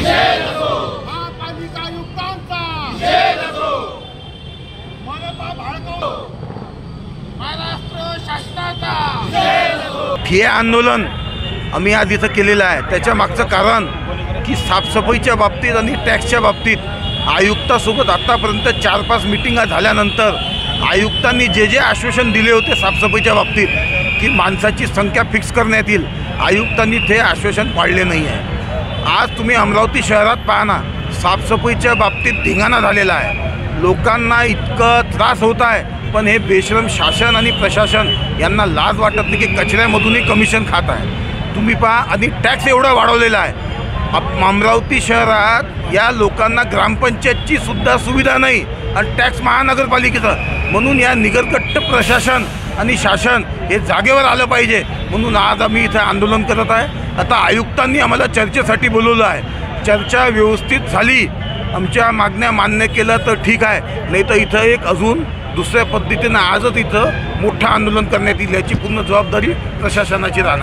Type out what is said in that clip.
महापालिका आयुक्तांचा महाराष्ट्र शासनाचा हे आंदोलन आम्ही आज इथं केलेलं आहे। त्याच्या मागचं कारण की साफसफाईच्या बाबतीत आणि टॅक्सच्या बाबतीत आयुक्तासोबत आत्तापर्यंत 4-5 मिटिंगा झाल्यानंतर आयुक्तांनी जे आश्वासन दिले होते साफसफाईच्या बाबतीत की माणसाची संख्या फिक्स करण्यात येईल, आयुक्तांनी ते आश्वासन पाळले नाही आहे। आज तुम्ही अमरावती शहरात पाहा ना, साफसफाईच्या बाबतीत धिंगाणा झालेला आहे। लोकांना इतकं त्रास होत आहे, पण हे बेशरम शासन आणि प्रशासन यांना लाज वाटत नाही की कचऱ्यामधूनही कमिशन खात आहे। तुम्ही पहा, आणि टॅक्स एवढा वाढवलेला आहे। अमरावती शहरात या लोकांना ग्रामपंचायतची सुद्धा सुविधा नाही आणि टॅक्स महानगरपालिकेचा, म्हणून या निगरकट्ट प्रशासन आणि शासन हे जागेवर आलं पाहिजे। म्हणून आज आम्ही इथं आंदोलन करत आहे। आता आयुक्तांनी आम्हाला चर्चेसाठी बोलवलं आहे। चर्चा व्यवस्थित झाली, आमच्या मागण्या मान्य केल्या तर ठीक आहे, नाही तर इथं एक अजून दुसऱ्या पद्धतीनं आजच इथं मोठं आंदोलन करण्यात येईल। याची पूर्ण जबाबदारी प्रशासनाची राहणार।